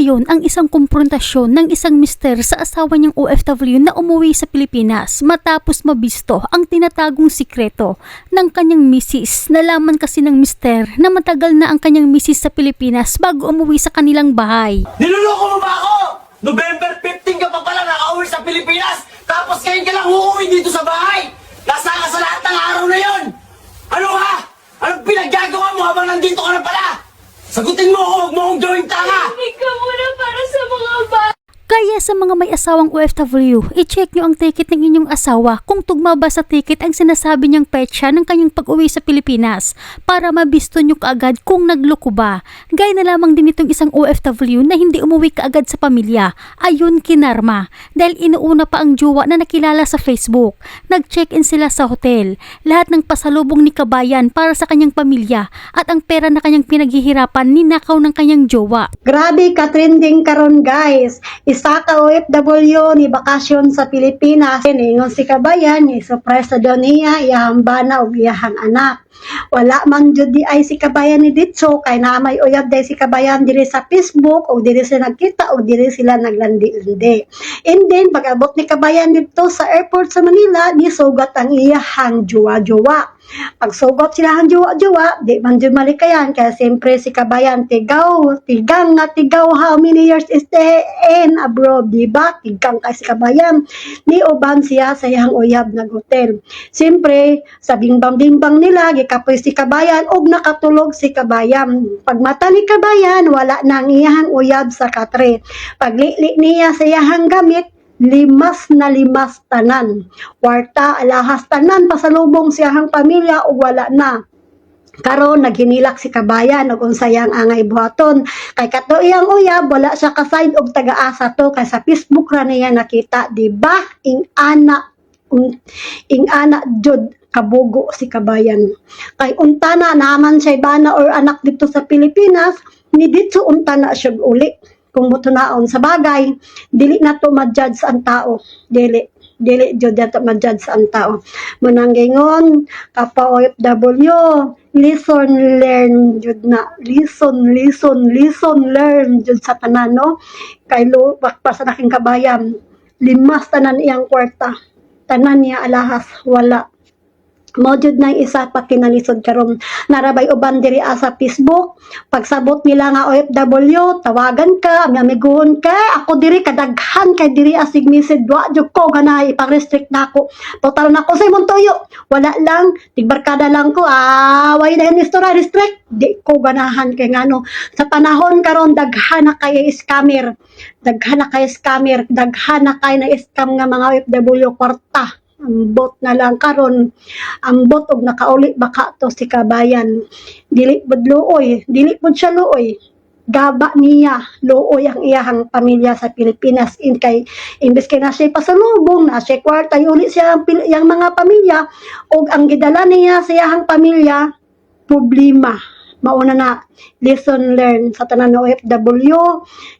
ngayon ang isang kumprontasyon ng isang mister sa asawa niyang OFW na umuwi sa Pilipinas matapos mabisto ang tinatagong sikreto ng kanyang misis. Nalaman kasi ng mister na matagal na ang kanyang misis sa Pilipinas bago umuwi sa kanilang bahay. Niloloko mo ba ako? November 15 ka pa pala nakauwi sa Pilipinas, tapos ngayon ka lang uuwi dito sa bahay. Nasa ka sa lahat ng araw na yon. Ano ha? Anong pinaggagawa mo habang nandito ka na pala? Sagutin mo ako, huwag mo akong gawing tanga! Hindi ka muna para sa mga bata. Kaya sa mga may asawang OFW, i-check nyo ang ticket ng inyong asawa kung tugma ba sa ticket ang sinasabi niyang petsa ng kanyang pag-uwi sa Pilipinas para mabisto nyo kaagad kung nagloko ba. Gaya na lamang din itong isang OFW na hindi umuwi kaagad sa pamilya. Ayun kinarma. Dahil inuuna pa ang jowa na nakilala sa Facebook. Nag-check-in sila sa hotel. Lahat ng pasalubong ni kabayan para sa kanyang pamilya at ang pera na kanyang pinaghihirapan ninakaw ng kanyang jowa. Grabe ka trending karon guys. Isa ka OFW ni bakasyon sa Pilipinas. Ingon si kabayan ni surprise daw niya iyang bana og iyang anak. Wala man jud di ay si kabayan ni Ditso kay na may uyab day si kabayan diri sa Facebook o diri sila nagkita o diri sila naglandi-landi. And then pag-abot ni kabayan dito sa airport sa Manila, ni sugat ang iyang jowa-jowa. Pag sugot sila ang jowa-jowa, di man dyan malikayan. Kaya siyempre si kabayan, tigang how many years stay in abroad, diba? Tigang kay si kabayan. Ni uban siya sa iyang uyab na hotel. Siyempre, sa bingbang-bingbang nila, gikapoy si kabayan, og nakatulog si kabayan. Pag mata ni kabayan, wala nang iyang uyab sa katre. Paglili niya sa iyang gamit, limas na limas tanan. Kwarta, alahas tanan, pasalubong siyang pamilya o wala na. Karon naghinilak si kabayan og unsayang angay buhaton. Kay kato iyang uyab, wala siya ka-side og taga-asa to kay sa Facebook ra niya nakita, di ba? Ing ana jud kabugo si kabayan. Kay untana naman siya bana or anak dito sa Pilipinas, ni dito untana siya uli. Kung mutunaon sa bagay, dili na to ma-judge ang tao. Dili jud to ma-judge ang tao. Mananggingon kapwa OFW, listen, learn jud na. Listen, learn jud sa tanan, no? Kay pa sa naking kabayan, limas tanan iyang kwarta. Tanan niya alahas, wala. Mojud na isa pa kinalisod karon narabay uban diri sa Facebook. Pagsabot nila nga OFW, tawagan ka, amiguhon ka, ako diri kadaghan kay diri asig message wa jud ko ganay ipang-restrict nako. Total nako sa imong tuyo. Wala lang, tigbarkada lang ko. Way na istorya restrict. Di ko ganahan kay ngano. Sa panahon karon daghan na kay scammer. Daghan na kay na scam nga mga OFW kwarta. Ambot na lang karon, ambot og nakauli baka to si kabayan. Dili pud siya luoy. Gaba niya, luoy ang iyang pamilya sa Pilipinas. Imbes kay na siya pasalubong, na siya kwarta, uli siya ang mga pamilya, og ang gidala niya sa iyang pamilya, problema. Mauna na, listen, learn sa tanan ng OFW,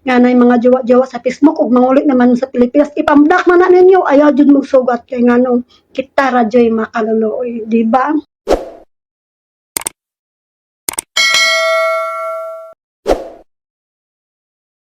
nga na mga jowa-jowa sa Facebook, ug mangulit naman sa Pilipinas, ipamblock man na ninyo, ayaw dyan magsugat, kay nga nung kita radyo'y makaluloy, di ba?